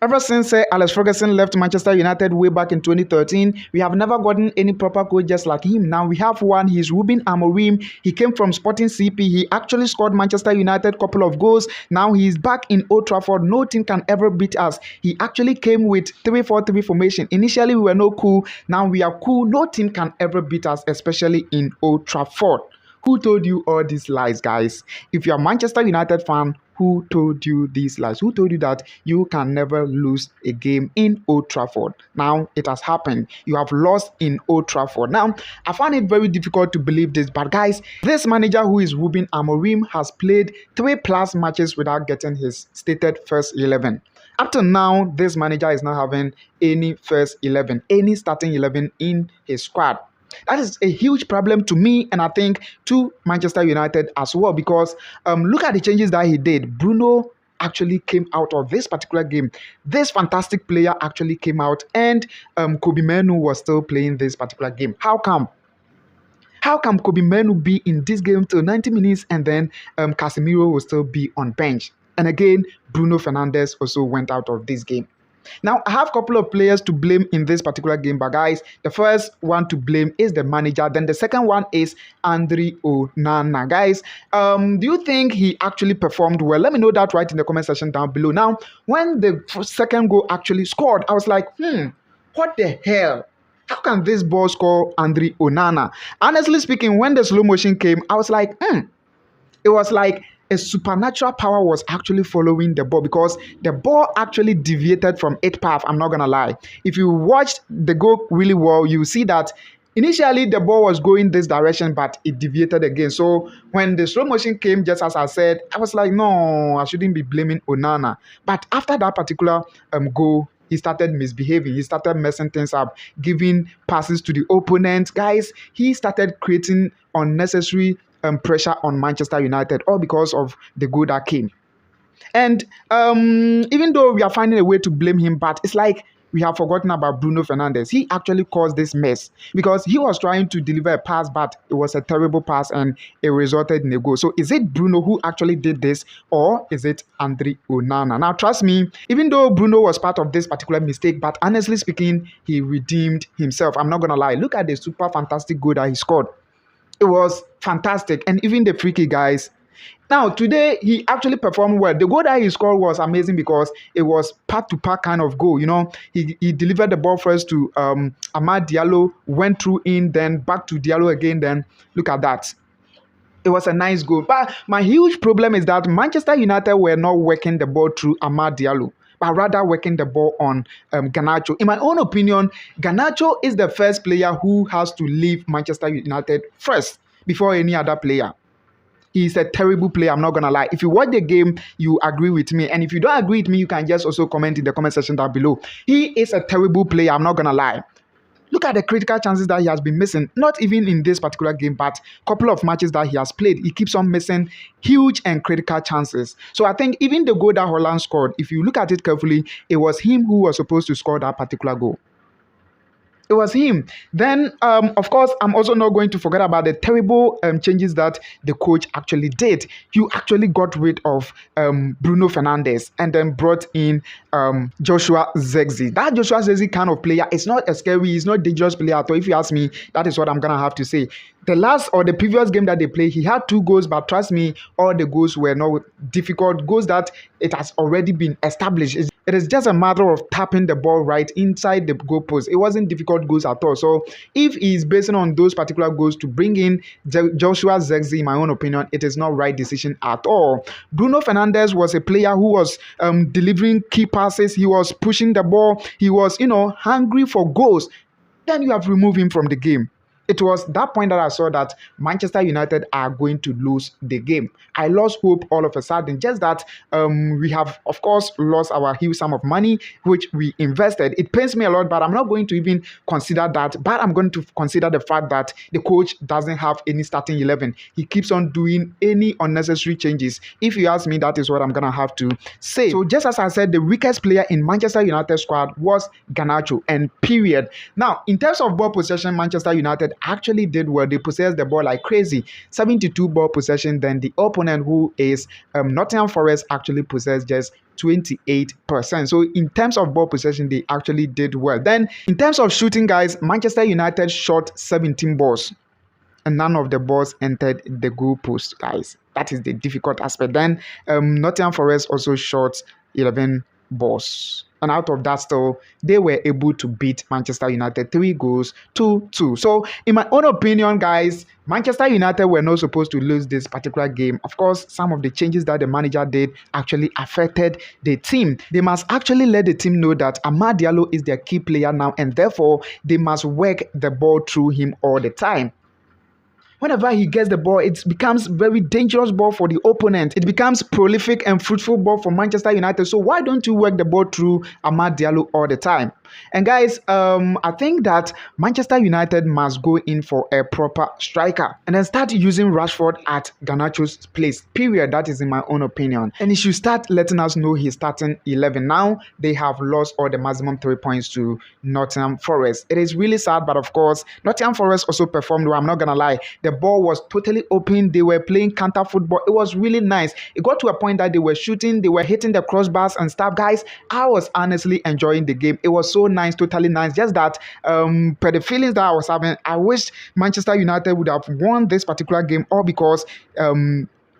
Ever since Alex Ferguson left Manchester United way back in 2013, we have never gotten any proper coach just like him. Now we have one. He's Ruben Amorim. He came from Sporting CP. He actually scored Manchester United couple of goals. Now he's back in Old Trafford. No team can ever beat us. He actually came with 3-4-3 formation. Initially we were no cool. Now we are cool. No team can ever beat us, especially in Old Trafford. Who told you all these lies, guys? If you're a Manchester United fan, who told you these lies? Who told you that you can never lose a game in Old Trafford? Now it has happened. You have lost in Old Trafford. Now, I find it very difficult to believe this, but guys, this manager who is Ruben Amorim has played 3+ matches without getting his stated first 11. Up to now, this manager is not having any first 11, any starting 11 in his squad. That is a huge problem to me, and I think to Manchester United as well, because look at the changes that he did. Bruno actually came out of this particular game. This fantastic player actually came out, and Kobe Menu was still playing this particular game. How come? How can Kobe Menu be in this game till 90 minutes and then Casemiro will still be on bench? And again, Bruno Fernandes also went out of this game. Now, I have a couple of players to blame in this particular game, but guys, the first one to blame is the manager. Then the second one is Andre Onana. Guys, do you think he actually performed well? Let me know that right in the comment section down below. Now, when the second goal actually scored, I was like, what the hell? How can this ball score Andre Onana? Honestly speaking, when the slow motion came, I was like, it was like a supernatural power was actually following the ball, because the ball actually deviated from its path. I'm not gonna lie. If you watched the goal really well, you see that initially the ball was going this direction, but it deviated again. So when the slow motion came, just as I said, I was like, no, I shouldn't be blaming Onana. But after that particular goal, he started misbehaving. He started messing things up, giving passes to the opponent. Guys, he started creating unnecessary pressure on Manchester United, all because of the goal that came. And even though we are finding a way to blame him, but it's like we have forgotten about Bruno Fernandes. He actually caused this mess because he was trying to deliver a pass, but it was a terrible pass and it resulted in a goal. So is it Bruno who actually did this, or is it Andre Onana? Now, trust me, even though Bruno was part of this particular mistake, but honestly speaking, he redeemed himself. I'm not going to lie. Look at the super fantastic goal that he scored. It was fantastic. And even the free kick, guys. Now, today, he actually performed well. The goal that he scored was amazing because it was part-to-part kind of goal. You know, he delivered the ball first to Amad Diallo, went through in, then back to Diallo again. Then look at that. It was a nice goal. But my huge problem is that Manchester United were not working the ball through Amad Diallo, but rather working the ball on Garnacho. In my own opinion, Garnacho is the first player who has to leave Manchester United first before any other player. He's a terrible player, I'm not going to lie. If you watch the game, you agree with me. And if you don't agree with me, you can just also comment in the comment section down below. He is a terrible player, I'm not going to lie. Look at the critical chances that he has been missing. Not even in this particular game, but a couple of matches that he has played. He keeps on missing huge and critical chances. So I think even the goal that Holland scored, if you look at it carefully, it was him who was supposed to score that particular goal. It was him. Then, of course, I'm also not going to forget about the terrible changes that the coach actually did. You actually got rid of Bruno Fernandes and then brought in Joshua Zirkzee. That Joshua Zirkzee kind of player is not a scary, he's not a dangerous player at all. If you ask me, that is what I'm going to have to say. The last or the previous game that they played, he had 2 goals, but trust me, all the goals were not difficult goals that it has already been established. It is just a matter of tapping the ball right inside the goalpost. It wasn't difficult goals at all. So if he's basing on those particular goals to bring in Joshua Zirkzee, in my own opinion, it is not right decision at all. Bruno Fernandes was a player who was delivering key passes. He was pushing the ball. He was, hungry for goals. Then you have removed him from the game. It was that point that I saw that Manchester United are going to lose the game. I lost hope all of a sudden. Just that we have, of course, lost our huge sum of money, which we invested. It pains me a lot, but I'm not going to even consider that. But I'm going to consider the fact that the coach doesn't have any starting 11. He keeps on doing any unnecessary changes. If you ask me, that is what I'm going to have to say. So just as I said, the weakest player in Manchester United squad was Garnacho, and period. Now, in terms of ball possession, Manchester United actually did well. They possessed the ball like crazy, 72 ball possession. Then the opponent, who is Nottingham Forest, actually possessed just 28%. So in terms of ball possession, they actually did well. Then in terms of shooting, guys, Manchester United shot 17 balls and none of the balls entered the goal post, guys. That is the difficult aspect. Then Nottingham Forest also shot 11 balls. And out of that, still, they were able to beat Manchester United 3-2. So, in my own opinion, guys, Manchester United were not supposed to lose this particular game. Of course, some of the changes that the manager did actually affected the team. They must actually let the team know that Amad Diallo is their key player now, and therefore, they must work the ball through him all the time. Whenever he gets the ball, it becomes very dangerous ball for the opponent. It becomes prolific and fruitful ball for Manchester United. So why don't you work the ball through Amad Diallo all the time? And guys, I think that Manchester United must go in for a proper striker and then start using Rashford at Garnacho's place. Period. That is in my own opinion. And he should start letting us know he's starting 11. Now they have lost all the maximum 3 points to Nottingham Forest. It is really sad, but of course, Nottingham Forest also performed well. I'm not gonna lie. The ball was totally open. They were playing counter football. It was really nice. It got to a point that they were shooting, they were hitting the crossbars and stuff. Guys, I was honestly enjoying the game. It was so nice, totally nice. Just that per the feelings that I was having, I wish Manchester United would have won this particular game, all because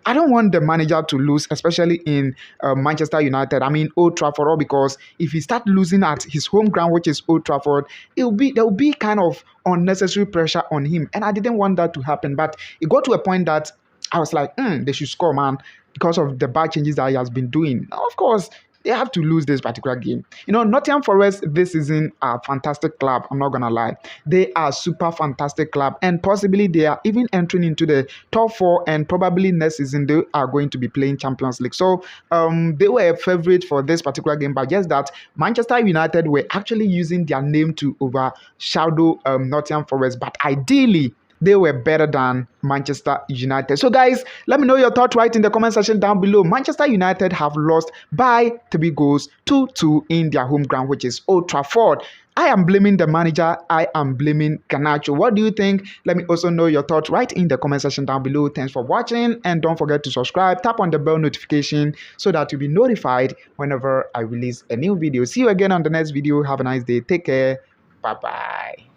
I don't want the manager to lose, especially in Manchester United. I mean, Old Trafford, all because if he start losing at his home ground, which is Old Trafford, there will be kind of unnecessary pressure on him, and I didn't want that to happen. But it got to a point that I was like, they should score, man, because of the bad changes that he has been doing. Now, of course, they have to lose this particular game. You know, Nottingham Forest this season are a fantastic club. I'm not gonna lie, they are super fantastic club, and possibly they are even entering into the top 4, and probably next season they are going to be playing Champions League. So they were a favorite for this particular game, but just that Manchester United were actually using their name to overshadow Nottingham Forest. But ideally, they were better than Manchester United. So guys, let me know your thoughts right in the comment section down below. Manchester United have lost by 3-2 in their home ground, which is Old Trafford. I am blaming the manager. I am blaming Garnacho. What do you think? Let me also know your thoughts right in the comment section down below. Thanks for watching, and don't forget to subscribe. Tap on the bell notification so that you'll be notified whenever I release a new video. See you again on the next video. Have a nice day. Take care. Bye-bye.